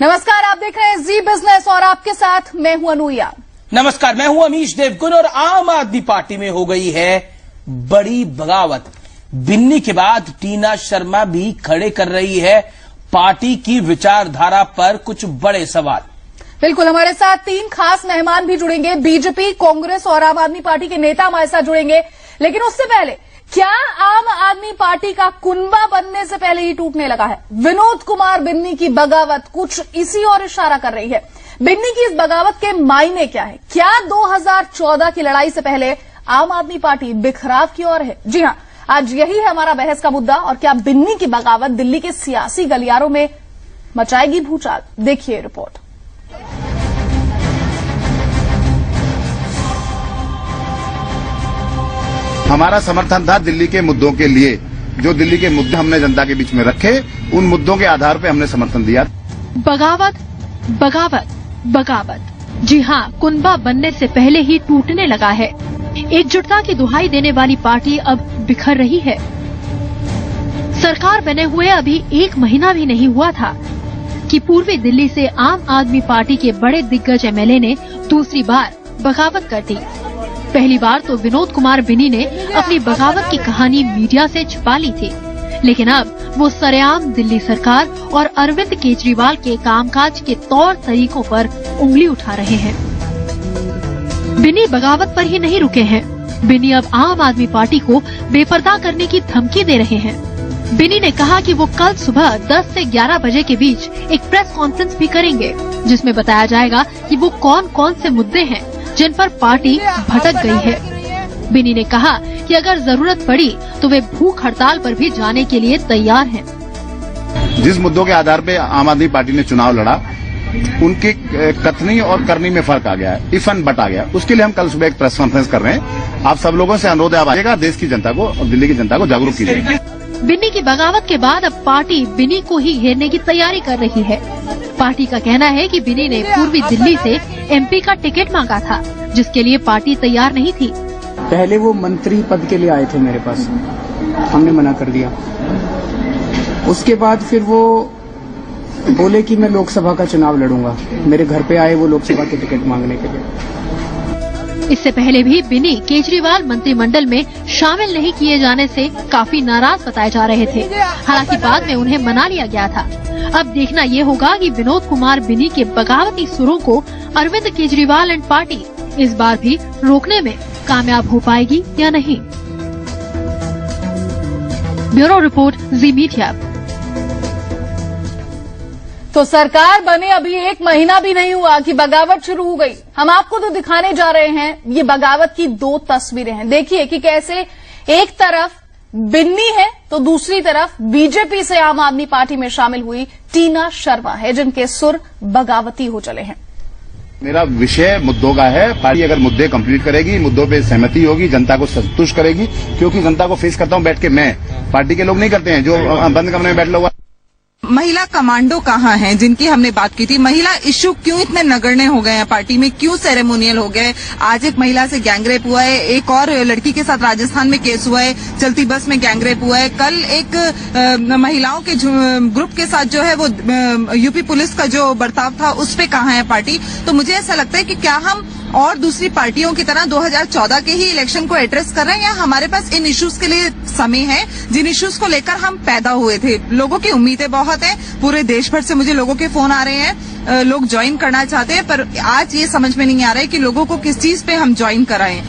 नमस्कार, आप देख रहे हैं जी बिजनेस और आपके साथ मैं हूं अनुया। नमस्कार, मैं हूं अमीश देवगुन और आम आदमी पार्टी में हो गई है बड़ी बगावत। बिन्नी के बाद टीना शर्मा भी खड़े कर रही है पार्टी की विचारधारा पर कुछ बड़े सवाल। बिल्कुल, हमारे साथ 3 खास मेहमान भी जुड़ेंगे। बीजेपी, कांग्रेस और आम आदमी पार्टी के नेता हमारे साथ जुड़ेंगे। लेकिन उससे पहले, क्या आम आदमी पार्टी का कुनबा बनने से पहले ही टूटने लगा है? विनोद कुमार बिन्नी की बगावत कुछ इसी और इशारा कर रही है। बिन्नी की इस बगावत के मायने क्या है? क्या 2014 की लड़ाई से पहले आम आदमी पार्टी बिखराव की ओर है? जी हां, आज यही है हमारा बहस का मुद्दा। और क्या बिन्नी की बगावत दिल्ली के सियासी गलियारों में मचाएगी भूचाल? देखिए रिपोर्ट। हमारा समर्थन था दिल्ली के मुद्दों के लिए। जो दिल्ली के मुद्दे हमने जनता के बीच में रखे, उन मुद्दों के आधार पर हमने समर्थन दिया। बगावत, बगावत, बगावत। जी हां, कुनबा बनने से पहले ही टूटने लगा है। एकजुटता की दुहाई देने वाली पार्टी अब बिखर रही है। सरकार बने हुए अभी 1 महीना भी नहीं हुआ था कि पूर्वी दिल्ली से आम आदमी पार्टी के बड़े दिग्गज एमएलए ने दूसरी बार बगावत कर दी। पहली बार तो विनोद कुमार बिन्नी ने अपनी बगावत की कहानी मीडिया से छुपा ली थी, लेकिन अब वो सरेआम दिल्ली सरकार और अरविंद केजरीवाल के कामकाज के तौर तरीकों पर उंगली उठा रहे हैं। बिन्नी बगावत पर ही नहीं रुके हैं। बिन्नी अब आम आदमी पार्टी को बेपर्दा करने की धमकी दे रहे हैं। बिन्नी ने कहा कि वो कल सुबह 10 से 11 बजे के बीच एक प्रेस कॉन्फ्रेंस भी करेंगे, जिसमें बताया जाएगा कि वो कौन कौन से मुद्दे हैं जिन पर पार्टी भटक गई है। बिन्नी ने कहा कि अगर जरूरत पड़ी तो वे भूख हड़ताल पर भी जाने के लिए तैयार हैं। जिस मुद्दों के आधार पर आम आदमी पार्टी ने चुनाव लड़ा, उनकी कथनी और करनी में फर्क आ गया है, इफ एंड बट आ गया। उसके लिए हम कल सुबह एक प्रेस कॉन्फ्रेंस कर रहे हैं। आप सब लोगों से अनुरोध है, आप आइएगा, देश की जनता को और दिल्ली की जनता को जागरूक कीजिए। बिन्नी की बगावत के बाद अब पार्टी बिन्नी को ही घेरने की तैयारी कर रही है। पार्टी का कहना है कि बिन्नी ने पूर्वी दिल्ली से एमपी का टिकट मांगा था, जिसके लिए पार्टी तैयार नहीं थी। पहले वो मंत्री पद के लिए आए थे मेरे पास, हमने मना कर दिया। उसके बाद फिर वो बोले कि मैं लोकसभा का चुनाव लड़ूंगा। मेरे घर पे आए वो लोकसभा के टिकट मांगने के लिए। इससे पहले भी बिन्नी केजरीवाल मंत्रिमंडल में शामिल नहीं किए जाने से काफी नाराज बताए जा रहे थे। हालांकि बाद में उन्हें मना लिया गया था। अब देखना ये होगा कि विनोद कुमार बिन्नी के बगावती सुरों को अरविंद केजरीवाल एंड पार्टी इस बार भी रोकने में कामयाब हो पाएगी या नहीं। ब्यूरो रिपोर्ट, जी मीडिया। तो सरकार बने अभी 1 महीना भी नहीं हुआ कि बगावत शुरू हो गई। हम आपको तो दिखाने जा रहे हैं, ये बगावत की 2 तस्वीरें हैं। देखिए कि कैसे एक तरफ बिन्नी है तो दूसरी तरफ बीजेपी से आम आदमी पार्टी में शामिल हुई टीना शर्मा है, जिनके सुर बगावती हो चले हैं। मेरा विषय मुद्दों का है। पार्टी अगर मुद्दे कंप्लीट करेगी, मुद्दों पे सहमति होगी, जनता को संतुष्ट करेगी, क्योंकि जनता को फेस करता हूं बैठ के मैं, पार्टी के लोग नहीं करते हैं जो बंद कमरे में बैठ लोग। महिला कमांडो कहाँ हैं जिनकी हमने बात की थी? महिला इश्यू क्यों इतने नगण्य हो गए हैं पार्टी में, क्यों सेरेमोनियल हो गए? आज एक महिला से गैंगरेप हुआ है, एक और लड़की के साथ राजस्थान में केस हुआ है, चलती बस में गैंगरेप हुआ है। कल एक महिलाओं के ग्रुप के साथ जो है वो यूपी पुलिस का जो बर्ताव था, उस पे कहाँ है पार्टी? तो मुझे ऐसा लगता है कि क्या हम और दूसरी पार्टियों की तरह 2014 के ही इलेक्शन को एड्रेस कर रहे हैं, या हमारे पास इन इश्यूज के लिए समय है जिन इश्यूज को लेकर हम पैदा हुए थे? लोगों की उम्मीदें बहुत हैं, पूरे देश भर से मुझे लोगों के फोन आ रहे हैं, लोग ज्वाइन करना चाहते हैं, पर आज ये समझ में नहीं आ रहा है कि लोगों को किस चीज पे हम ज्वाइन कराएं।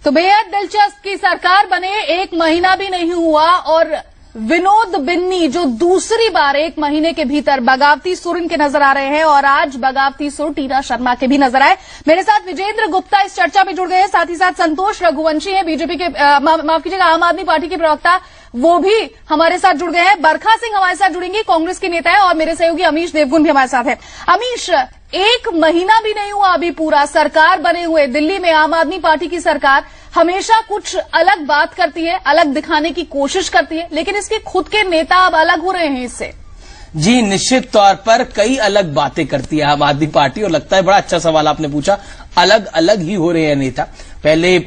तो बेहद दिलचस्प की सरकार बने 1 महीना भी नहीं हुआ और विनोद बिन्नी जो दूसरी बार 1 महीने के भीतर बगावती सुर इनके नजर आ रहे हैं, और आज बगावती सुर टीना शर्मा के भी नजर आए। मेरे साथ विजेंद्र गुप्ता इस चर्चा में जुड़ गए हैं, साथ ही साथ संतोष रघुवंशी हैं, बीजेपी के माफ कीजिएगा आम आदमी पार्टी के प्रवक्ता, वो भी हमारे साथ जुड़ गए हैं। बरखा सिंह हमारे साथ जुड़ेंगी, कांग्रेस की नेता है, और मेरे सहयोगी अमीश देवगुन भी हमारे साथ है। अमीश, 1 महीना भी नहीं हुआ अभी पूरा सरकार बने हुए। दिल्ली में आम आदमी पार्टी की सरकार हमेशा कुछ अलग बात करती है, अलग दिखाने की कोशिश करती है, लेकिन इसके खुद के नेता अब अलग हो रहे हैं इससे। जी, निश्चित तौर पर कई अलग बातें करती है आम आदमी पार्टी, और लगता है बड़ा अच्छा सवाल आपने पूछा, अलग अलग ही हो रहे हैं नेता। पहले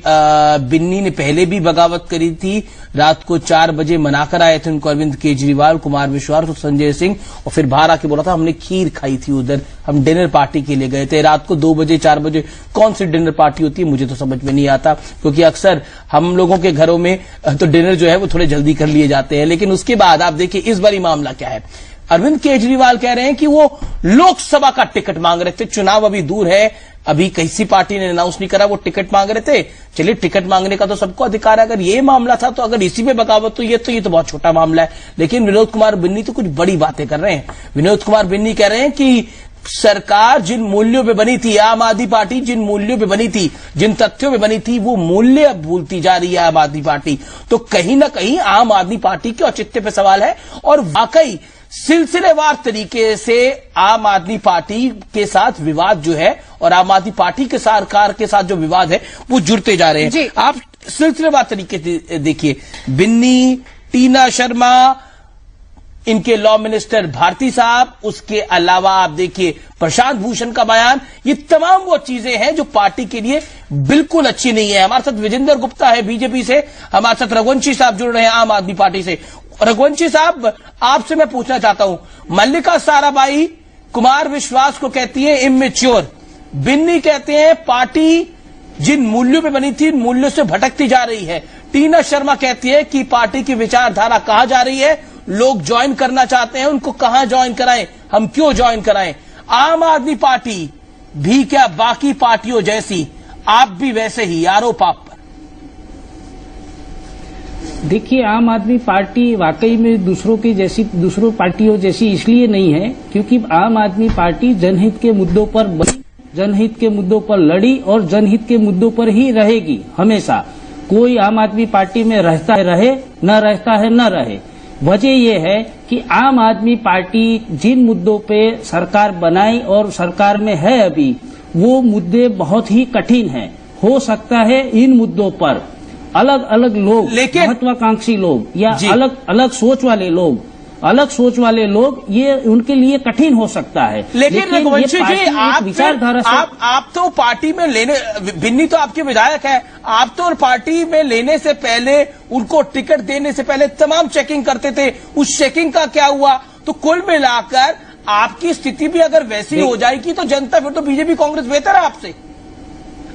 बिन्नी ने पहले भी बगावत करी थी। रात को 4 बजे मनाकर आए थे उनको अरविंद केजरीवाल, कुमार विश्वास और संजय सिंह, और फिर बाहर आके बोला था हमने खीर खाई थी, उधर हम डिनर पार्टी के लिए गए थे। रात को 2 बजे 4 बजे कौन सी डिनर पार्टी होती है मुझे तो समझ में नहीं आता, क्योंकि अक्सर हम लोगों के घरों में तो डिनर जो है वो थोड़े जल्दी कर लिए जाते हैं। लेकिन उसके बाद आप देखिए इस बारी मामला क्या है। अरविंद केजरीवाल कह रहे हैं कि वो लोकसभा का टिकट मांग रहे थे, चुनाव अभी दूर है, अभी किसी पार्टी ने अनाउंस नहीं करा, वो टिकट मांग रहे थे। चलिए टिकट मांगने का तो सबको अधिकार है, अगर ये मामला था तो अगर इसी में बगावत तो ये तो बहुत छोटा मामला है। लेकिन विनोद कुमार बिन्नी तो कुछ बड़ी बातें कर रहे हैं। विनोद कुमार बिन्नी कह रहे हैं कि सरकार जिन मूल्यों पे बनी थी, आम आदमी पार्टी जिन मूल्यों पे बनी थी, जिन तथ्यों पे बनी थी, वो मूल्य अब भूलती जा रही है आम आदमी पार्टी। तो कहीं ना कहीं आम आदमी पार्टी के औचित्य पे सवाल है, और वाकई सिलसिलेवार तरीके से आम आदमी पार्टी के साथ विवाद जो है और आम आदमी पार्टी के सरकार के साथ जो विवाद है वो जुड़ते जा रहे हैं। आप सिलसिलेवार तरीके से देखिए, बिन्नी, टीना शर्मा, इनके लॉ मिनिस्टर भारती साहब, उसके अलावा आप देखिए प्रशांत भूषण का बयान, ये तमाम वो चीजें हैं जो पार्टी के लिए बिल्कुल अच्छी नहीं है। हमारे साथ विजेंद्र गुप्ता है बीजेपी से, हमारे साथ रघुवंशी साहब जुड़ रहे हैं आम आदमी पार्टी से। रघुवंशी साहब, आपसे मैं पूछना चाहता हूं, मल्लिका साराभाई कुमार विश्वास को कहती है इमेच्योर, बिन्नी कहते हैं पार्टी जिन मूल्यों पे बनी थी मूल्यों से भटकती जा रही है, टीना शर्मा कहती है कि पार्टी की विचारधारा कहां जा रही है, लोग ज्वाइन करना चाहते हैं, उनको कहां ज्वाइन कराएं, हम क्यों ज्वाइन कराएं। आम आदमी पार्टी भी क्या बाकी पार्टियों जैसी, आप भी वैसे ही, आरोप आप पर। देखिए, आम आदमी पार्टी वाकई में दूसरों पार्टियों जैसी इसलिए नहीं है क्योंकि आम आदमी पार्टी जनहित के मुद्दों पर जनहित के मुद्दों पर लड़ी और जनहित के मुद्दों पर ही रहेगी हमेशा। कोई आम आदमी पार्टी में रहता है रहे, न रहता है न रहे। वजह यह है कि आम आदमी पार्टी जिन मुद्दों पे सरकार बनाई और सरकार में है अभी, वो मुद्दे बहुत ही कठिन हैं। हो सकता है इन मुद्दों पर अलग अलग लोग, महत्वाकांक्षी लोग या अलग अलग सोच वाले लोग ये उनके लिए कठिन हो सकता है। लेकिन रघुवंशी जी, आप तो पार्टी में लेने, बिन्नी तो आपके विधायक है, आप तो पार्टी में लेने से पहले, उनको टिकट देने से पहले तमाम चेकिंग करते थे, उस चेकिंग का क्या हुआ। तो कुल मिलाकर आपकी स्थिति भी अगर वैसी हो जाएगी तो जनता, फिर तो बीजेपी कांग्रेस बेहतर है आपसे।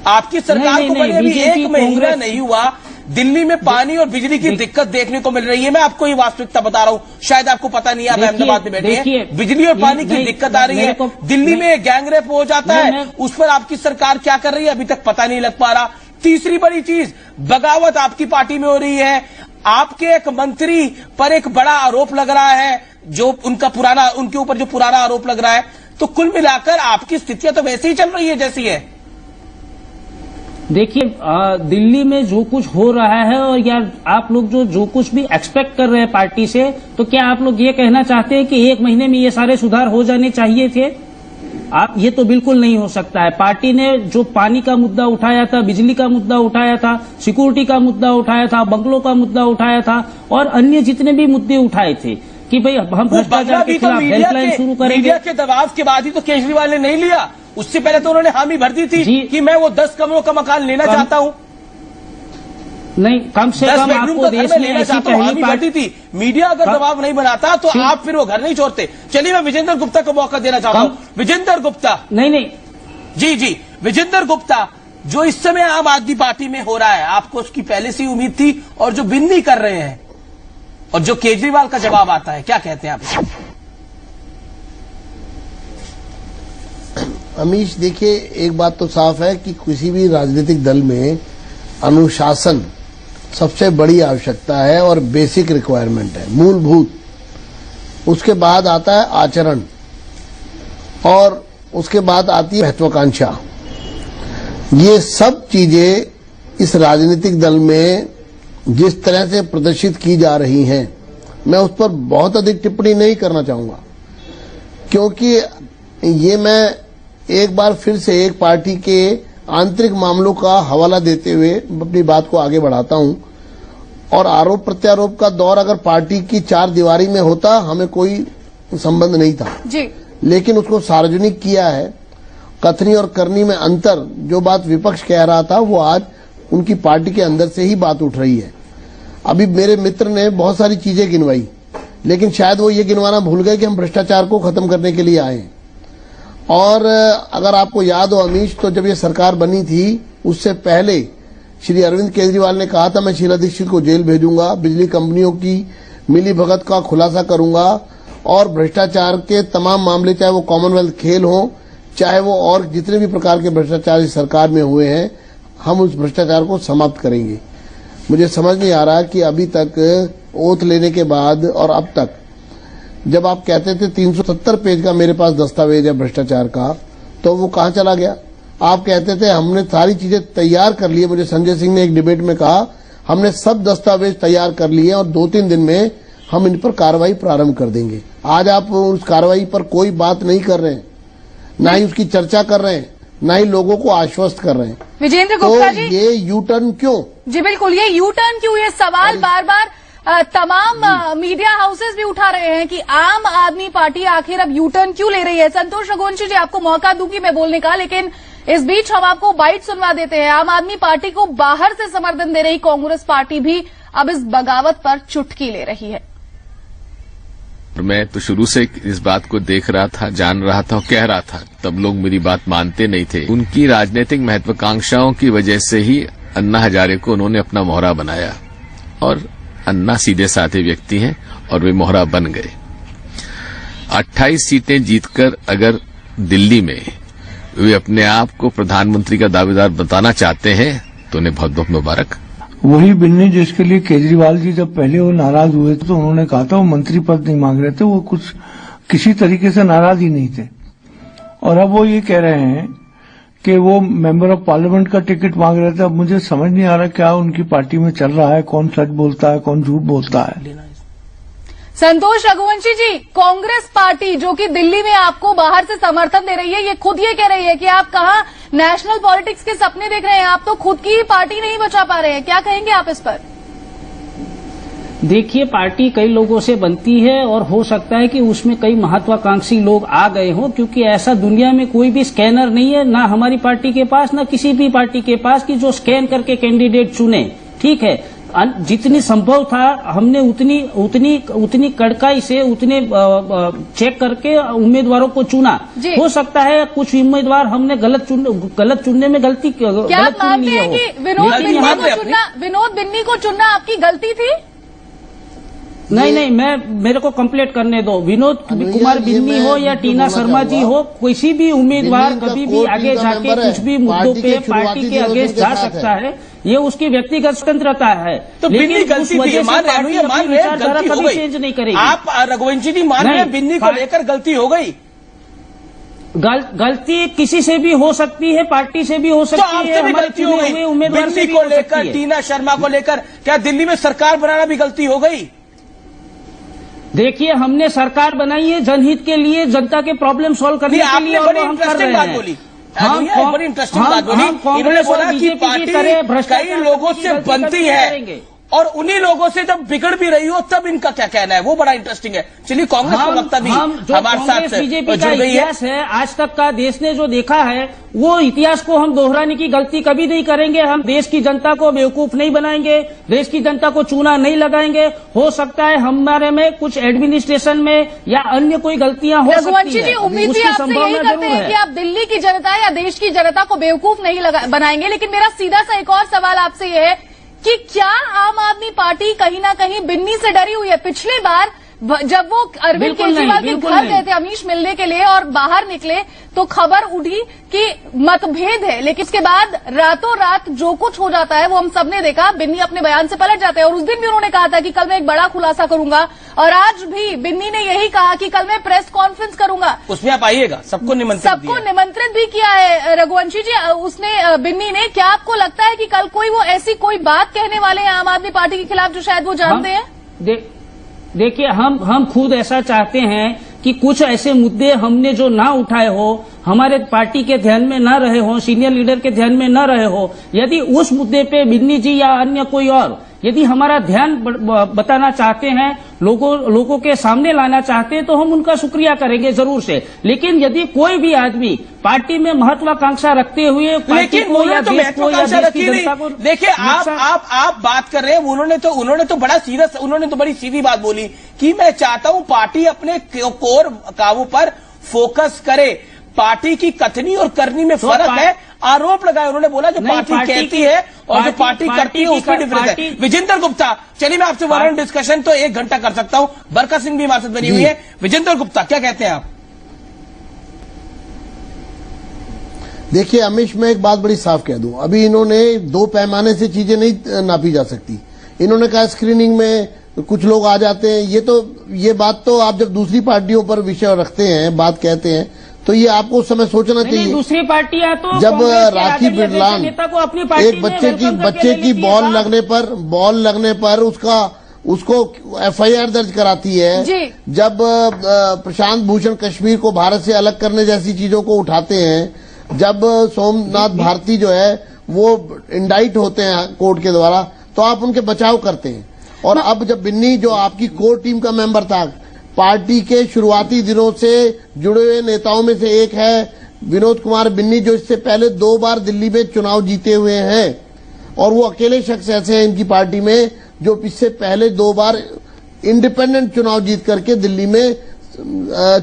आपकी सरकार को बने अभी 1 महीना नहीं हुआ, दिल्ली में पानी और बिजली की दिक्कत देखने को मिल रही है। मैं आपको ये वास्तविकता बता रहा हूं, शायद आपको पता नहीं है, आप अहमदाबाद में बैठे हैं, बिजली और पानी की दिक्कत आ रही है, दिल्ली में गैंगरेप हो जाता है, उस पर आपकी सरकार क्या कर रही है अभी तक पता नहीं लग पा रहा। तीसरी बड़ी चीज, बगावत आपकी पार्टी में हो रही है, आपके एक मंत्री पर एक बड़ा आरोप लग रहा है, जो उनके ऊपर जो पुराना आरोप लग रहा है। तो कुल मिलाकर आपकी स्थितियां तो वैसे ही चल रही है जैसी है। देखिए, दिल्ली में जो कुछ हो रहा है और या आप लोग जो कुछ भी एक्सपेक्ट कर रहे हैं पार्टी से, तो क्या आप लोग ये कहना चाहते हैं कि 1 महीने में ये सारे सुधार हो जाने चाहिए थे? ये तो बिल्कुल नहीं हो सकता है। पार्टी ने जो पानी का मुद्दा उठाया था, बिजली का मुद्दा उठाया था, सिक्योरिटी का मुद्दा उठाया था, बंगलों का मुद्दा उठाया था और अन्य जितने भी मुद्दे उठाए थे कि भाई हम भ्रष्टाचार के खिलाफ हेल्पलाइन शुरू करेंगे। मीडिया के दबाव के बाद ही तो केजरीवाल ने नहीं लिया, उससे पहले तो उन्होंने हामी भर दी थी कि मैं वो 10 कमरों का मकान लेना चाहता हूं। नहीं, कम से कम आपको देश में ऐसी पहली पार्टी थी। मीडिया अगर दबाव नहीं बनाता तो आप फिर वो घर नहीं छोड़ते। चलिए, मैं विजेंद्र गुप्ता को मौका देना चाहता हूं। विजेंद्र गुप्ता। नहीं, जी, विजेंद्र गुप्ता, जो इस समय आम आदमी पार्टी में हो रहा है, आपको उसकी पहले से उम्मीद थी, और जो बिन्नी कर रहे हैं और जो केजरीवाल का जवाब आता है, क्या कहते हैं आप? अमीश, देखिए, एक बात तो साफ है कि किसी भी राजनीतिक दल में अनुशासन सबसे बड़ी आवश्यकता है और बेसिक रिक्वायरमेंट है, मूलभूत। उसके बाद आता है आचरण और उसके बाद आती है महत्वाकांक्षा। ये सब चीजें इस राजनीतिक दल में जिस तरह से प्रदर्शित की जा रही हैं, मैं उस पर बहुत अधिक टिप्पणी नहीं करना चाहूंगा, क्योंकि ये मैं एक बार फिर से एक पार्टी के आंतरिक मामलों का हवाला देते हुए अपनी बात को आगे बढ़ाता हूं। और आरोप प्रत्यारोप का दौर अगर पार्टी की 4 दीवारी में होता, हमें कोई संबंध नहीं था जी। लेकिन उसको सार्वजनिक किया है। कथनी और करनी में अंतर, जो बात विपक्ष कह रहा था, वो आज उनकी पार्टी के अंदर से ही बात उठ रही है। अभी मेरे मित्र ने बहुत सारी चीजें गिनवाई, लेकिन शायद वो ये गिनवाना भूल गए कि हम भ्रष्टाचार को खत्म करने के लिए आए हैं। और अगर आपको याद हो अमीश, तो जब ये सरकार बनी थी उससे पहले श्री अरविंद केजरीवाल ने कहा था मैं शीला दीक्षित को जेल भेजूंगा, बिजली कंपनियों की मिलीभगत का खुलासा करूंगा और भ्रष्टाचार के तमाम मामले, चाहे वो कॉमनवेल्थ खेल हो, चाहे वो और जितने भी प्रकार के भ्रष्टाचार इस सरकार में हुए हैं, हम उस भ्रष्टाचार को समाप्त करेंगे। मुझे समझ नहीं आ रहा कि अभी तक ओथ लेने के बाद और अब तक, जब आप कहते थे 370 पेज का मेरे पास दस्तावेज है भ्रष्टाचार का, तो वो कहां चला गया? आप कहते थे हमने सारी चीजें तैयार कर ली है। मुझे संजय सिंह ने एक डिबेट में कहा हमने सब दस्तावेज तैयार कर लिए और 2-3 दिन में हम इन पर कार्रवाई प्रारंभ कर देंगे। आज आप उस कार्रवाई पर कोई बात नहीं कर रहे हैं, ना ही उसकी चर्चा कर रहे हैं, ना ही लोगों को आश्वस्त कर रहे हैं। विजेंद्र तो गुप्ता जी, ये यू टर्न क्यों? जी बिल्कुल, ये यू टर्न क्यों? ये सवाल बार बार तमाम मीडिया हाउसेस भी उठा रहे हैं कि आम आदमी पार्टी आखिर अब यू टर्न क्यों ले रही है। संतोष रघुवंशी जी, आपको मौका दूंगी मैं बोलने का, लेकिन इस बीच हम आपको बाइट सुनवा देते हैं। आम आदमी पार्टी को बाहर से समर्थन दे रही कांग्रेस पार्टी भी अब इस बगावत पर चुटकी ले रही है। मैं तो शुरू से इस बात को देख रहा था, जान रहा था और कह रहा था, तब लोग मेरी बात मानते नहीं थे। उनकी राजनीतिक महत्वाकांक्षाओं की वजह से ही अन्ना हजारे को उन्होंने अपना मोहरा बनाया और अन्ना सीधे साधे व्यक्ति हैं और वे मोहरा बन गए। 28 सीटें जीतकर अगर दिल्ली में वे अपने आप को प्रधानमंत्री का दावेदार बताना चाहते हैं तो उन्हें बहुत बहुत मुबारक। वही बिन्नी जिसके लिए केजरीवाल जी जब पहले वो नाराज हुए थे तो उन्होंने कहा था वो मंत्री पद नहीं मांग रहे थे, वो कुछ किसी तरीके से नाराज ही नहीं थे। और अब वो ये कह रहे हैं कि वो मेंबर ऑफ पार्लियामेंट का टिकट मांग रहे थे। अब मुझे समझ नहीं आ रहा क्या उनकी पार्टी में चल रहा है, कौन सच बोलता है, कौन झूठ बोलता है। संतोष रघुवंशी जी, कांग्रेस पार्टी जो कि दिल्ली में आपको बाहर से समर्थन दे रही है, ये खुद ये कह रही है कि आप कहां नेशनल पॉलिटिक्स के सपने देख रहे हैं, आप तो खुद की पार्टी नहीं बचा पा रहे हैं। क्या कहेंगे आप इस पर? देखिए, पार्टी कई लोगों से बनती है और हो सकता है कि उसमें कई महत्वाकांक्षी लोग आ गए हों, क्योंकि ऐसा दुनिया में कोई भी स्कैनर नहीं है, ना हमारी पार्टी के पास, ना किसी भी पार्टी के पास, कि जो स्कैन करके कैंडिडेट चुने। ठीक है, जितनी संभव था हमने उतनी कड़काई से उतने चेक करके उम्मीदवारों को चुना। हो सकता है कुछ उम्मीदवार हमने गलत चुनने में गलती क्या आप मानते हैं कि विनोद बिन्नी को चुनना आपकी गलती थी? नहीं, मेरे को कंप्लीट करने दो। विनोद कुमार बिन्नी हो या टीना शर्मा जी हो, किसी भी उम्मीदवार कभी भी आगे जाके कुछ भी मुद्दों पे पार्टी के अगेंस्ट जा सकता है, ये उसकी व्यक्तिगत स्वतंत्रता है। तो बिन्नी गलती थी, मान रहे हैं गलती हो गई, चेंज नहीं करेगी। आप रघुवंशी जी मान रहे हैं बिन्नी को लेकर गलती हो गई? गलती किसी से भी हो सकती है, पार्टी से भी हो सकती है, भी गलती हो गई उम्मीदवार बिन्नी को लेकर, टीना शर्मा को लेकर। क्या दिल्ली में सरकार बनाना भी गलती हो गई? देखिए, हमने सरकार बनाई है जनहित के लिए, जनता के प्रॉब्लम सॉल्व करने के लिए, और बड़ी इंटरेस्टिंग बात बोली। बड़ी इंटरेस्टिंग बात बोली। इन्होंने बोला कि पार्टी कई लोगों से बनती है और उन्हीं लोगों से जब बिगड़ भी रही हो तब इनका क्या कहना है, वो बड़ा इंटरेस्टिंग है। चलिए, कांग्रेस प्रवक्ता भी हमारे साथ बीजेपी का इतिहास है, आज तक का देश ने जो देखा है वो इतिहास को हम दोहराने की गलती कभी नहीं करेंगे। हम देश की जनता को बेवकूफ नहीं बनाएंगे, देश की जनता को चूना नहीं लगाएंगे। हो सकता है हमारे में कुछ एडमिनिस्ट्रेशन में या अन्य कोई गलतियां हो सकती है, उम्मीद भी आपसे यही करते हैं कि आप दिल्ली की जनता या देश की जनता को बेवकूफ नहीं बनाएंगे। लेकिन मेरा सीधा सा एक और सवाल आपसे ये है कि क्या आम आदमी पार्टी कहीं ना कहीं बिन्नी से डरी हुई है? पिछली बार जब वो अरविंद केजरीवाल के घर गए थे अमीश मिलने के लिए और बाहर निकले तो खबर उठी कि मतभेद है, लेकिन इसके बाद रातों रात जो कुछ हो जाता है वो हम सबने देखा। बिन्नी अपने बयान से पलट जाते हैं और उस दिन भी उन्होंने कहा था कि कल मैं एक बड़ा खुलासा करूंगा, और आज भी बिन्नी ने यही कहा कि कल मैं प्रेस कॉन्फ्रेंस करूंगा। उसमें आप आइएगा, सबको निमंत्रित भी किया है रघुवंशी जी उसने, बिन्नी ने। क्या आपको लगता है कि कल कोई वो ऐसी कोई बात कहने वाले हैं आम आदमी पार्टी के खिलाफ जो शायद वो जानते हैं? देखिए, हम खुद ऐसा चाहते हैं कि कुछ ऐसे मुद्दे हमने जो ना उठाए हो, हमारे पार्टी के ध्यान में न रहे हो, सीनियर लीडर के ध्यान में न रहे हो, यदि उस मुद्दे पे बिन्नी जी या अन्य कोई और यदि हमारा ध्यान बताना चाहते हैं, लोगों के सामने लाना चाहते हैं, तो हम उनका शुक्रिया करेंगे जरूर से। लेकिन यदि कोई भी आदमी पार्टी में महत्वाकांक्षा रखते हुए लेकिन उन्होंने तो महत्वाकांक्षा रखी नहीं। देखिए आप बात कर रहे हैं, उन्होंने तो बड़ा सीधा, उन्होंने तो बड़ी सीधी बात बोली कि मैं चाहता हूं पार्टी अपने कोर काबू पर फोकस करे, पार्टी की कथनी और करनी में फर्क है, आरोप लगाए। उन्होंने बोला जो पार्टी कहती है और जो पार्टी करती है उसमें डिफरेंस है। विजेंद्र गुप्ता, चलिए मैं आपसे वन डिस्कशन तो 1 घंटा कर सकता हूं। बरखा सिंह भी हमारे साथ बनी हुई है। विजेंद्र गुप्ता, क्या कहते हैं आप? देखिए अमीश, मैं एक बात बड़ी साफ कह दूं, अभी इन्होंने 2 पैमाने से चीजें नहीं नापी जा सकती। इन्होंने कहा स्क्रीनिंग में कुछ लोग आ जाते हैं, ये बात तो आप जब दूसरी पार्टियों पर विषय रखते हैं, बात कहते हैं, तो ये आपको उस समय सोचना चाहिए। दूसरी पार्टियां तो जब राखी बिरलान एक बच्चे की बॉल लगने पर उसको एफआईआर दर्ज कराती है, जब प्रशांत भूषण कश्मीर को भारत से अलग करने जैसी चीजों को उठाते हैं, जब सोमनाथ भारती जो है वो इंडाइट होते हैं कोर्ट के द्वारा, तो आप उनके बचाव करते हैं। और अब जब बिन्नी जो आपकी कोर टीम का मेंबर था, पार्टी के शुरुआती दिनों से जुड़े हुए नेताओं में से एक है विनोद कुमार बिन्नी, जो इससे पहले 2 बार दिल्ली में चुनाव जीते हुए हैं, और वो अकेले शख्स ऐसे हैं इनकी पार्टी में जो इससे पहले 2 बार इंडिपेंडेंट चुनाव जीत करके दिल्ली में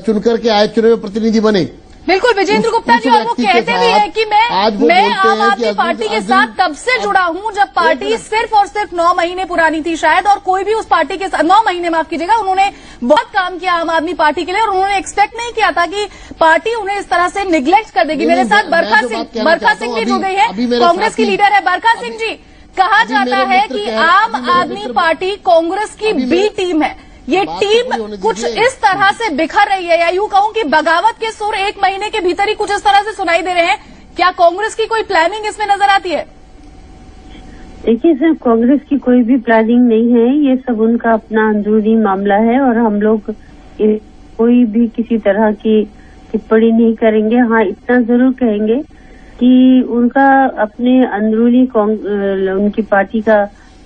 चुनकर के आए, चुने हुए प्रतिनिधि बने। बिल्कुल विजेंद्र गुप्ता जी, और वो कहते भी हैं कि मैं आम आदमी पार्टी के साथ तब से जुड़ा हूं जब पार्टी सिर्फ और सिर्फ 9 महीने पुरानी थी शायद, और कोई भी उस पार्टी के साथ 9 महीने, माफ कीजिएगा, उन्होंने बहुत काम किया आम आदमी पार्टी के लिए, और उन्होंने एक्सपेक्ट नहीं किया था कि पार्टी उन्हें इस तरह से निग्लेक्ट कर देगी। मेरे साथ बरखा सिंह भी जुड़ गई है, कांग्रेस की लीडर है। बरखा सिंह जी, कहा जाता है कि आम आदमी पार्टी कांग्रेस की बी टीम है, ये टीम कुछ इस तरह से बिखर रही है, या यूं कहूं कि बगावत के सुर 1 महीने के भीतर ही कुछ इस तरह से सुनाई दे रहे हैं। क्या कांग्रेस की कोई प्लानिंग इसमें नजर आती है? देखिए सर, कांग्रेस की कोई भी प्लानिंग नहीं है, ये सब उनका अपना अंदरूनी मामला है, और हम लोग कोई भी किसी तरह की टिप्पणी नहीं करेंगे। हाँ, इतना जरूर कहेंगे कि उनका अपने अंदरूनी उनकी पार्टी का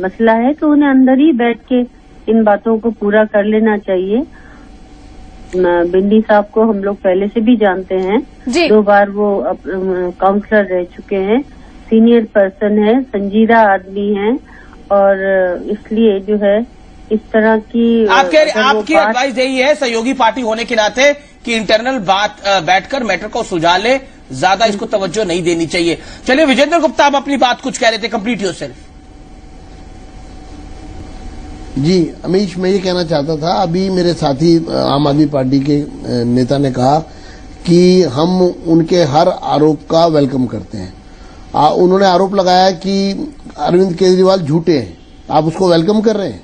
मसला है, तो उन्हें अंदर ही बैठ के इन बातों को पूरा कर लेना चाहिए। बिन्नी साहब को हम लोग पहले से भी जानते हैं, 2 बार वो काउंसलर रह चुके हैं, सीनियर पर्सन है, संजीदा आदमी है, और इसलिए जो है इस तरह की आपकी एडवाइस यही है सहयोगी पार्टी होने के नाते कि इंटरनल बात बैठकर मैटर को सुलझा ले, ज्यादा इसको तवज्जो नहीं देनी चाहिए। चलिए विजेंद्र गुप्ता, आप अपनी बात कुछ कह रहे थे, कंप्लीट योरसेल्फ। जी अमीश, मैं ये कहना चाहता था, अभी मेरे साथी आम आदमी पार्टी के नेता ने कहा कि हम उनके हर आरोप का वेलकम करते हैं। उन्होंने आरोप लगाया कि अरविंद केजरीवाल झूठे हैं, आप उसको वेलकम कर रहे हैं?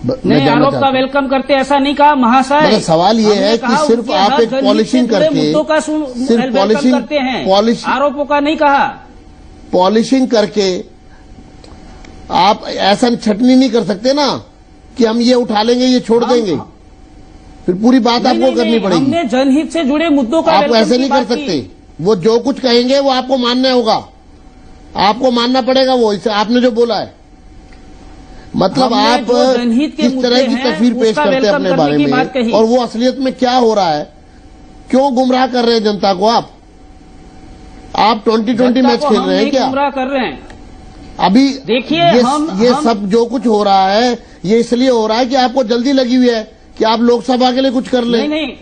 नहीं, आरोप का वेलकम करते ऐसा नहीं कहा महाशय। मेरा सवाल ये है कि सिर्फ आप एक पॉलिशिंग करके, सिर्फ पॉलिशिंग करते हैं, आरोपों का नहीं कहा। पॉलिशिंग करके आप ऐसा छटनी नहीं कर सकते ना कि हम ये उठा लेंगे, ये छोड़ देंगे, फिर पूरी बात आपको करनी पड़ेगी। हमने जनहित से जुड़े मुद्दों का आप ऐसे नहीं कर सकते। वो जो कुछ कहेंगे वो आपको मानना होगा, आपको मानना पड़ेगा वो, इसे आपने जो बोला है। मतलब आप किस तरह की तस्वीर पेश करते हैं अपने बारे में, और वो असलियत में क्या हो रहा है, क्यों गुमराह कर रहे हैं जनता को? आप 2020 मैच खेल रहे हैं क्या? गुमराह कर रहे हैं। अभी देखिए ये सब जो कुछ हो रहा है, ये इसलिए हो रहा है कि आपको जल्दी लगी हुई है कि आप लोकसभा के लिए कुछ कर लें। नहीं,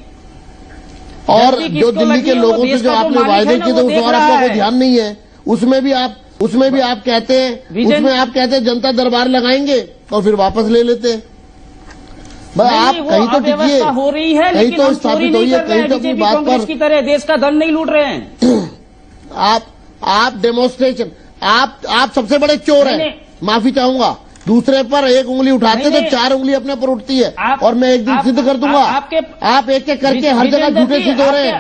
और जो दिल्ली के लोगों से जो आपने वायदे किए थे उस पर आपका कोई ध्यान नहीं है। उसमें भी आप कहते हैं जनता दरबार लगाएंगे और फिर वापस ले लेते हैं। भाई आप कहीं तो टिकिए, हो रही है, कहीं तो स्थापित होइए, कहीं तो अपनी बात पर की तरह देश का धन नहीं लूट रहे हैं। आप डेमोन्स्ट्रेशन, आप सबसे बड़े चोर हैं, माफी चाहूंगा। दूसरे पर एक उंगली उठाते तो 4 उंगली अपने पर उठती है, और मैं एक दिन सिद्ध कर दूंगा। आप एक एक करके हर जगह झूठे सिद्ध हो रहे हैं।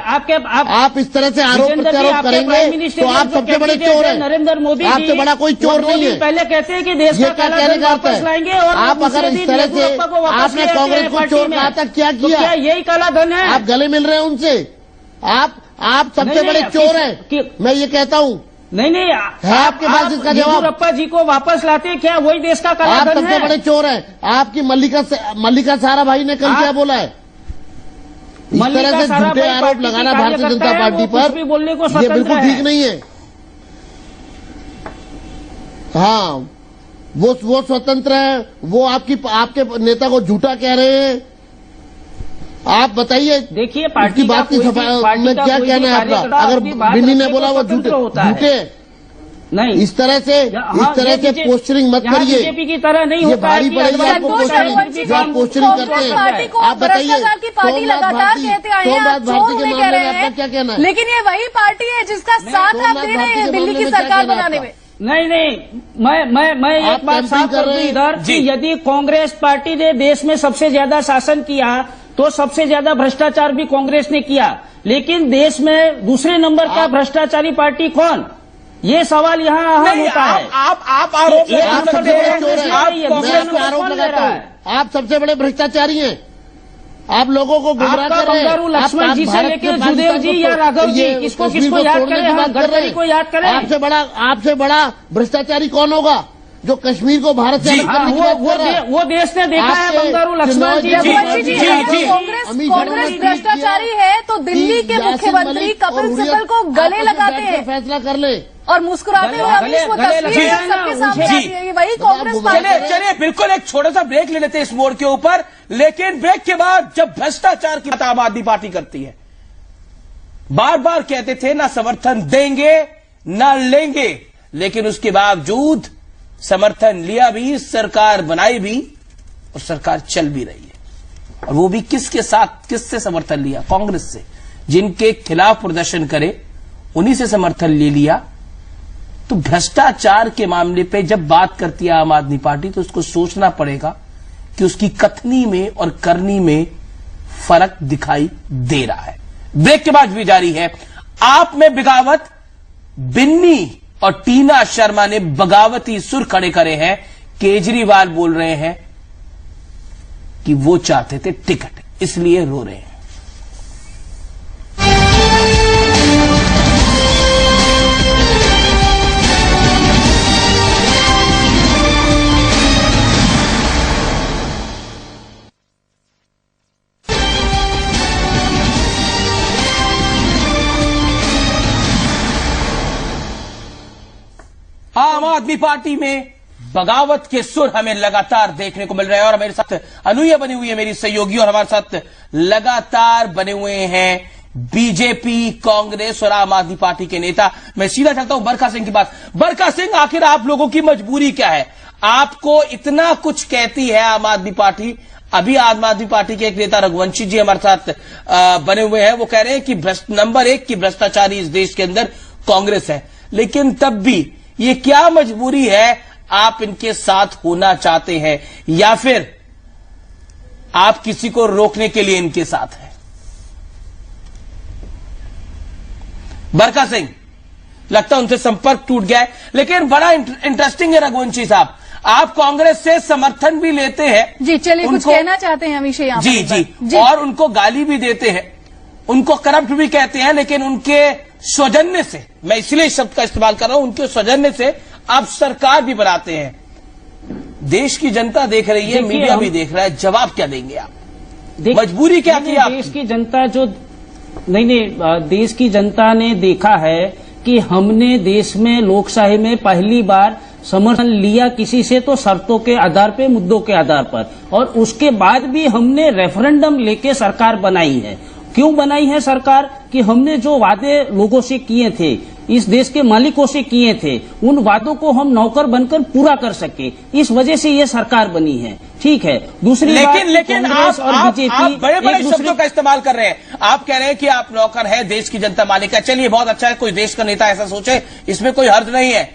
आप इस तरह से आरोप प्रत्यारोप करेंगे तो आप सबसे बड़े चोर हैं। नरेंद्र मोदी आपसे बड़ा कोई चोर नहीं है। पहले कहते हैं कि देश ये क्या कहने का अर्थ है? आप अगर इस तरह से आपने कांग्रेस को चोर कहा था, क्या किया? यही काला धन है। आप गले मिल रहे हैं उनसे। आप सबसे बड़े चोर हैं। मैं ये कहता हूँ नहीं है आपके पास इसका जवाब? येदियुरप्पा जी को वापस लाते हैं क्या? वही देश का आप काला धन सबसे है। बड़े चोर हैं। आपकी मल्लिका साराभाई ने कल क्या बोला है? इस तरह से झूठे आरोप लगाना भारतीय जनता पार्टी पर भी बोलने को ये स्वतंत्र बिल्कुल है। ठीक नहीं है। हाँ, वो स्वतंत्र है, वो आपके नेता को झूठा कह रहे हैं। आप बताइए, देखिए पार्टी उसकी बात की सफाई में क्या कहना है आपका? अगर बिन्नी ने बोला वो झूठे नहीं, इस तरह से पोस्टरिंग मत करिए। बीजेपी की तरह नहीं ये होता है भारी कि पड़ेगी आपको संतोष पोस्टरिंग, जो आप पोस्टरिंग करते हैं। पार्टी को आप बताइए, भ्रष्टाचार की पार्टी लगातार कहते आए हैं, आप चोर के नहीं कह मामले रहे में आपका हैं, क्या कहना है? लेकिन ये वही पार्टी है जिसका साथ आप दे रहे हैं दिल्ली की सरकार बनाने में। नहीं, मैं आप एक बात कैंपिंग साफ कर कर दूं रहे हैं। इधर कि यदि कांग्रेस पार्टी ने देश में सबसे ज्यादा शासन किया तो सबसे ज्यादा भ्रष्टाचार भी कांग्रेस ने किया, लेकिन देश में दूसरे नंबर का भ्रष्टाचारी पार्टी कौन? ये सवाल यहाँ अहम होता है। आप आरोप ये लगा आप सकते सबसे हैं। बड़े चोर हैं। आप ये मैं कांग्रेस इस पे आरोप कौन ले लगाता रहा हूँ, है? आप सबसे बड़े भ्रष्टाचारी हैं। आप लोगों को गुमराह आपका कर रहे हैं। बंगारू लक्ष्मण जी से लेकर जुदेव जी या राघव जी, किसको किसको याद करें? हम गडकरी को याद करें। आपसे बड़ा भ्रष्टाचारी कौन होगा जो कश्मीर को भारत से अलग करने की बात कर रहा है? वो देश ने देखा है आपसे बंगारू लक्ष्मण जी। रघुवंशी जी, जी, अगर जी। कांग्रेस भ्रष्टाचारी है तो दिल्ली के मुख्यमंत्री कपिल सिब्बल को गले लगाते हैं फैसला कर ले। और मुस्कुराते हुए अमीश वो तस्वीर सबके सामने आती है। वही कांग्रेस पार्टी है। चलिए बिल्कुल एक छोटा सा ब्रेक ले लेते हैं इस मोड़ के ऊपर, लेकिन ब्रेक के बाद जब भ्रष्टाचार की बात आम आदमी पार्टी करती है, बार बार कहते थे ना समर्थन देंगे ना लेंगे, लेकिन उसके बावजूद समर्थन लिया भी, सरकार बनाई भी और सरकार चल भी रही है। और वो भी किसके साथ, किससे समर्थन लिया? कांग्रेस से। जिनके खिलाफ प्रदर्शन करे उन्हीं से समर्थन ले लिया। तो भ्रष्टाचार के मामले पे जब बात करती है आम आदमी पार्टी तो उसको सोचना पड़ेगा कि उसकी कथनी में और करनी में फर्क दिखाई दे रहा है। ब्रेक के बाद भी जारी है। आप में बगावत, बिन्नी और टीना शर्मा ने बगावती सुर खड़े करे हैं। केजरीवाल बोल रहे हैं कि वो चाहते थे टिकट, इसलिए रो रहे हैं। आम आदमी पार्टी में बगावत के सुर हमें लगातार देखने को मिल रहे हैं और मेरे साथ अनुया बनी हुई है मेरी सहयोगी, और हमारे साथ लगातार बने हुए हैं बीजेपी, कांग्रेस और आम आदमी पार्टी के नेता। मैं सीधा चलता हूं बरखा सिंह के पास। बरखा सिंह, आखिर आप लोगों की मजबूरी क्या है? आपको इतना कुछ कहती है आम आदमी पार्टी। अभी आम आदमी पार्टी के एक नेता रघुवंशी जी हमारे साथ बने हुए हैं, वो कह रहे हैं कि नंबर 1 की भ्रष्टाचारी इस देश के अंदर कांग्रेस है, लेकिन तब भी ये क्या मजबूरी है? आप इनके साथ होना चाहते हैं या फिर आप किसी को रोकने के लिए इनके साथ हैं? बरखा सिंह, लगता है उनसे संपर्क टूट गया है, लेकिन बड़ा इंटरेस्टिंग है रघुवंशी साहब, आप कांग्रेस से समर्थन भी लेते हैं। जी चलिए, कुछ कहना चाहते हैं अमीश यहाँ जी जी, और उनको गाली भी देते हैं, उनको करप्ट भी कहते हैं, लेकिन उनके सौजन्य से, मैं इसलिए शब्द का इस्तेमाल कर रहा हूं, उनके सौजन्य से आप सरकार भी बनाते हैं। देश की जनता देख रही है, मीडिया भी देख रहा है, जवाब क्या देंगे आप? मजबूरी क्या की आप? देश की जनता जो देश की जनता ने देखा है कि हमने देश में लोकशाही में पहली बार समर्थन लिया किसी से तो शर्तों के आधार पे, मुद्दों के आधार पर, और उसके बाद भी हमने रेफरेंडम लेके सरकार बनाई है। क्यों बनाई है सरकार? कि हमने जो वादे लोगों से किए थे, इस देश के मालिकों से किए थे, उन वादों को हम नौकर बनकर पूरा कर सके, इस वजह से ये सरकार बनी है। ठीक है, दूसरी लेकिन आप बड़े शब्दों का इस्तेमाल कर रहे हैं। आप कह रहे हैं कि आप नौकर है, देश की जनता मालिक है। चलिए बहुत अच्छा है, कोई देश का नेता ऐसा सोचे, इसमें कोई हर्ज नहीं है,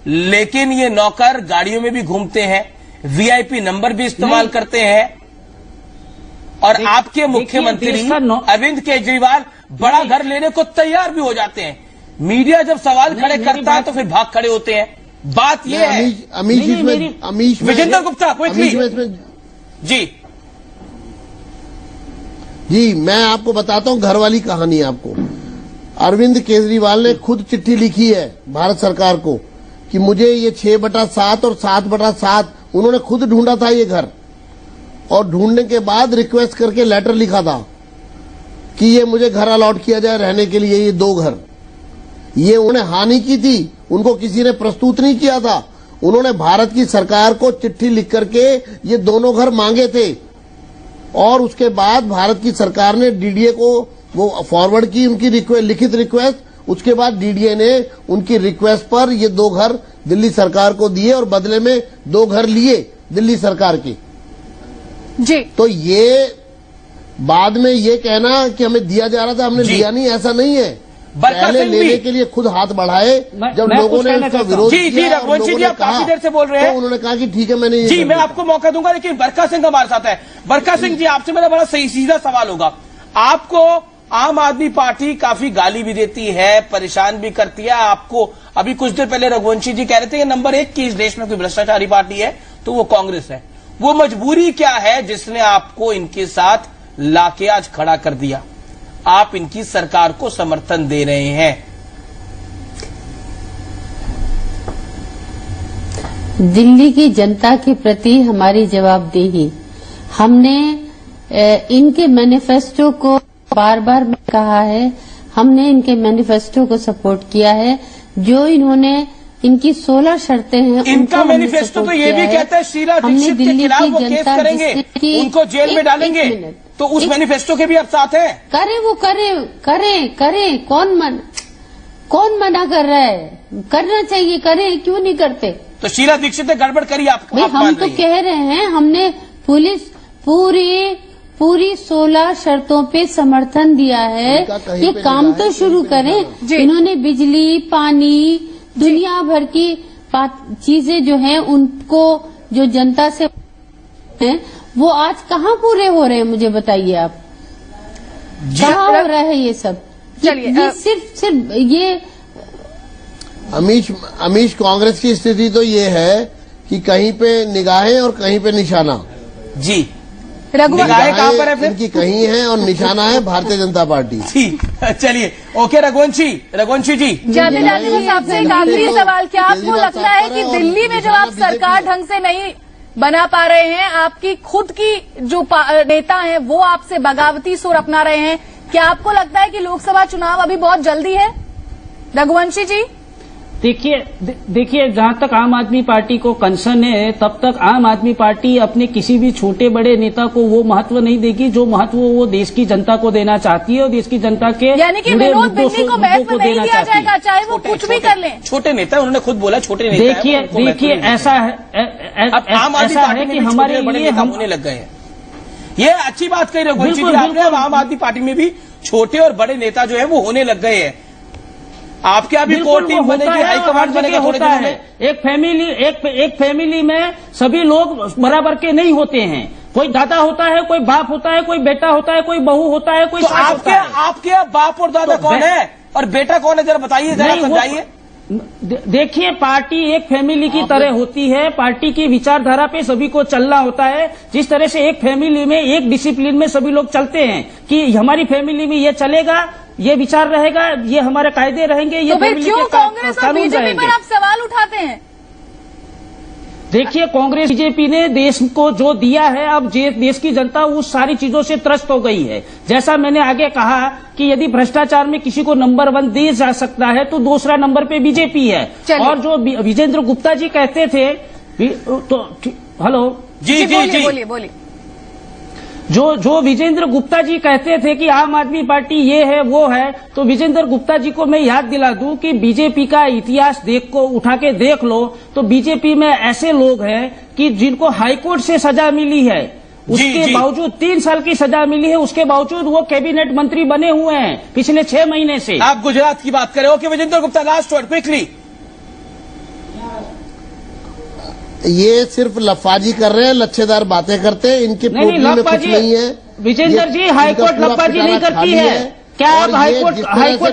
लेकिन ये नौकर गाड़ियों में भी घूमते हैं, वीआईपी नंबर भी इस्तेमाल करते हैं, और आपके मुख्यमंत्री अरविंद केजरीवाल बड़ा घर लेने को तैयार भी हो जाते हैं। मीडिया जब सवाल खड़े करता है तो फिर भाग खड़े होते हैं। बात यह है। अमीश विजेंद्र गुप्ता, क्विकली जी। मैं आपको बताता हूं घर वाली कहानी आपको। अरविंद केजरीवाल ने खुद चिट्ठी लिखी है भारत सरकार को कि मुझे ये 6/7 और 7/7 उन्होंने खुद ढूंढा था ये घर, और ढूंढने के बाद रिक्वेस्ट करके लेटर लिखा था कि ये मुझे घर अलॉट किया जाए रहने के लिए, ये 2 घर। ये उन्होंने हानि की थी, उनको किसी ने प्रस्तुत नहीं किया था। उन्होंने भारत की सरकार को चिट्ठी लिख करके ये दोनों घर मांगे थे, और उसके बाद भारत की सरकार ने डीडीए को वो फॉरवर्ड की उनकी लिखित रिक्वेस्ट। उसके बाद डीडीए ने उनकी रिक्वेस्ट पर ये 2 घर दिल्ली सरकार को दिए और बदले में 2 घर लिए दिल्ली सरकार के। जी तो ये बाद में ये कहना कि हमें दिया जा रहा था, हमने दिया नहीं, ऐसा नहीं है। पहले लेने के लिए खुद हाथ बढ़ाए, जब लोगों ने उसका विरोध किया और लोगों ने काफी देर से बोल रहे हैं, तो उन्होंने कहा कि ठीक है मैंने जी मैं आपको मौका दूंगा, लेकिन बरका सिंह हमारे साथ है। बरका सिंह जी, आपसे मेरा बड़ा सही सीधा सवाल होगा। आपको आम आदमी पार्टी काफी गाली भी देती है, परेशान भी करती है। आपको अभी कुछ देर पहले रघुवंशी जी कह रहे थे कि नंबर 1 की इस देश में कोई भ्रष्टाचारी पार्टी है तो वो कांग्रेस है। वो मजबूरी क्या है जिसने आपको इनके साथ लाके आज खड़ा कर दिया? आप इनकी सरकार को समर्थन दे रहे हैं। दिल्ली की जनता के प्रति हमारी जवाबदेही, हमने इनके मैनिफेस्टो को बार बार कहा है, हमने इनके मैनिफेस्टो को सपोर्ट किया है। जो इन्होंने इनकी 16 शर्तें हैं, इनका मैनिफेस्टो तो ये भी कहता है शीला दीक्षित के खिलाफ वो केस करेंगे, उनको जेल में डालेंगे, तो उस मैनिफेस्टो के भी आप साथ हैं? करे वो करे, कौन मना कर रहा है? करना चाहिए, करें, क्यों नहीं करते? तो शीला दीक्षित ने गड़बड़ करी आप हम तो कह रहे हैं, हमने पूरी 16 शर्तों पे समर्थन दिया है। ये काम तो शुरू करें। इन्होंने बिजली, पानी, दुनिया भर की चीजें जो हैं उनको जो जनता से हैं वो आज कहाँ पूरे हो रहे हैं, मुझे बताइए आप, कहाँ हो रहा है ये सब? ये सिर्फ ये अमीश कांग्रेस की स्थिति तो ये है कि कहीं पे निगाहें और कहीं पे निशाना। जी, निगाहें कहाँ पर है फिर? इनकी कहीं है और निशाना है भारतीय जनता पार्टी। जी चलिए, ओके रघुवंशी जी। जाते जाते बस आपसे एक आखिरी सवाल, क्या आपको लगता है कि दिल्ली में जब आप सरकार ढंग से नहीं बना पा रहे हैं, आपकी खुद की जो नेता हैं वो आपसे बगावती सुर अपना रहे हैं, क्या आपको लगता है कि लोकसभा चुनाव अभी बहुत जल्दी है? रघुवंशी जी, देखिए जहां तक आम आदमी पार्टी को कंसर्न है, तब तक आम आदमी पार्टी अपने किसी भी छोटे बड़े नेता को वो महत्व नहीं देगी जो महत्व वो देश की जनता को देना चाहती है और देश की जनता के यानी कि विनोद बिन्नी को महत्व नहीं दिया जाएगा, चाहे वो कुछ भी कर लें। छोटे नेता, उन्होंने खुद बोला छोटे नेता। देखिए ऐसा है कि हमारे लिए हम होने लग गए हैं। ये अच्छी बात कही रघुवंशी जी आपने। अब आम आदमी पार्टी में भी छोटे और बड़े नेता जो है वो होने लग गए हैं। आपके अभी कोर टीम बनेगी, हाईकमांड बनेगा थोड़े दिनों में। एक फैमिली में सभी लोग बराबर के नहीं होते हैं। कोई दादा होता है, कोई बाप होता है, कोई बेटा होता है, कोई बहू होता है, कोई सास होता है। आपके बाप और दादा कौन है और बेटा कौन है, जरा बताइए, जरा समझाइए। देखिए, पार्टी एक फैमिली की तरह होती है। पार्टी की विचारधारा पे सभी को चलना होता है। जिस तरह से एक फैमिली में एक डिसिप्लिन में सभी लोग चलते हैं कि हमारी फैमिली में ये चलेगा, ये विचार रहेगा, ये हमारे कायदे रहेंगे, ये तो फिर क्यों कांग्रेस और बीजेपी पर आप सवाल उठाते हैं? देखिए, कांग्रेस बीजेपी ने देश को जो दिया है, अब देश की जनता उस सारी चीजों से त्रस्त हो गई है। जैसा मैंने आगे कहा कि यदि भ्रष्टाचार में किसी को नंबर 1 दिया जा सकता है तो दूसरा नंबर पे बीजेपी है। और जो विजेंद्र गुप्ता जी कहते थे तो हेलो जी बोलिए। जो विजेंद्र गुप्ता जी कहते थे कि आम आदमी पार्टी ये है वो है, तो विजेंद्र गुप्ता जी को मैं याद दिला दूं कि बीजेपी का इतिहास उठा के देख लो तो बीजेपी में ऐसे लोग हैं कि जिनको हाईकोर्ट से सजा मिली है, उसके बावजूद 3 साल की सजा मिली है, उसके बावजूद वो कैबिनेट मंत्री बने हुए हैं पिछले 6 महीने से। आप गुजरात की बात करें। Okay Vijender Gupta, last word quickly. ये सिर्फ लफाजी कर रहे हैं, लच्छेदार बातें करते हैं, इनके पोटली में कुछ नहीं है। विजेंद्र जी, हाईकोर्ट लफाजी नहीं करती है। क्या आप हाईकोर्ट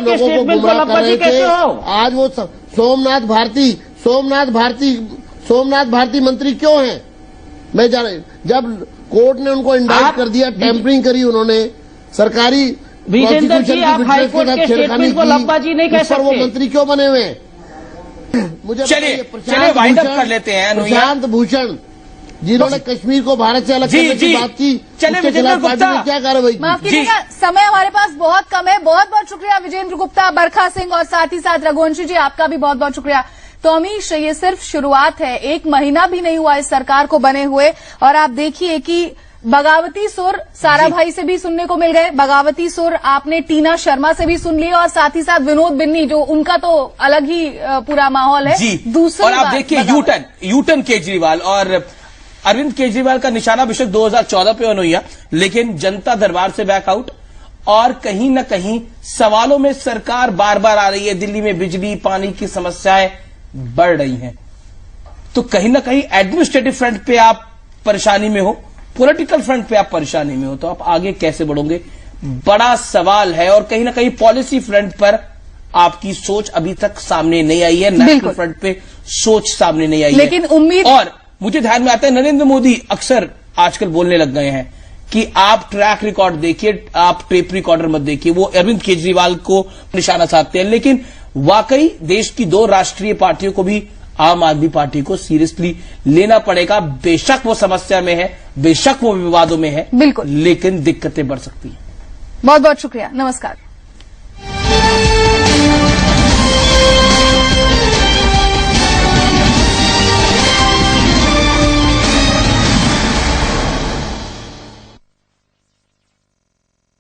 के स्टेटमेंट को लफाजी कहते हो? आज वो सोमनाथ भारती मंत्री क्यों हैं? मैं जब कोर्ट ने उनको इंडाइट कर दिया, टेम्परिंग करी उन्होंने, सरकारी विजेंद्र जी, आप हाईकोर्ट के स्टेटमेंट को लब्बाजी नहीं कह उस पर वो सकते। मंत्री क्यों बने हुए हैं? मुझे चलिए, बताइए, चलिए वाइंड अप कर लेते हैं अनुया। प्रशांत भूषण जिन्होंने कश्मीर को भारत से अलग जी, करने की जी। बात की, चलिए, उसके विजेंद्र खिलाफ पार्टी गुप्ता। ने क्या कार्रवाई माफ की? कीजिएगा, समय हमारे पास बहुत कम है। बहुत बहुत शुक्रिया विजेंद्र गुप्ता, बरखा सिंह और साथ ही साथ रघुवंशी जी, आपका भी बहुत बहुत शुक्रिया। तो अमीश, ये सिर्फ शुरुआत है, एक महीना भी नहीं हुआ इस सरकार को बने हुए, और आप देखिए कि बगावती सुर सारा भाई से भी सुनने को मिल गए, बगावती सुर आपने टीना शर्मा से भी सुन लिए, और साथ ही साथ विनोद बिन्नी, जो उनका तो अलग ही पूरा माहौल है। जी, दूसरी और आप बात, देखिए बगावत। यूटर्न केजरीवाल और अरविंद केजरीवाल का निशाना बेशक 2014 पे अनुया, लेकिन जनता दरबार से बैकआउट, और कहीं न कहीं सवालों में सरकार बार बार आ रही है। दिल्ली में बिजली पानी की समस्याएं बढ़ रही हैं, तो कहीं ना कहीं एडमिनिस्ट्रेटिव फ्रंट पे आप परेशानी में हो, पॉलिटिकल फ्रंट पे आप परेशानी में हो, तो आप आगे कैसे बढ़ोगे, बड़ा सवाल है। और कहीं ना कहीं पॉलिसी फ्रंट पर आपकी सोच अभी तक सामने नहीं आई है, नेशनल फ्रंट पे सोच सामने नहीं आई है। लेकिन उम्मीद, और मुझे ध्यान में आता है नरेंद्र मोदी अक्सर आजकल बोलने लग गए हैं कि आप ट्रैक रिकॉर्ड देखिए, आप टेप रिकॉर्डर मत देखिए। वो अरविंद केजरीवाल को निशाना साधते हैं, लेकिन वाकई देश की दो राष्ट्रीय पार्टियों को भी आम आदमी पार्टी को सीरियसली लेना पड़ेगा। बेशक वो समस्या में है, बेशक वो विवादों में है, बिल्कुल, लेकिन दिक्कतें बढ़ सकती हैं। बहुत बहुत शुक्रिया, नमस्कार।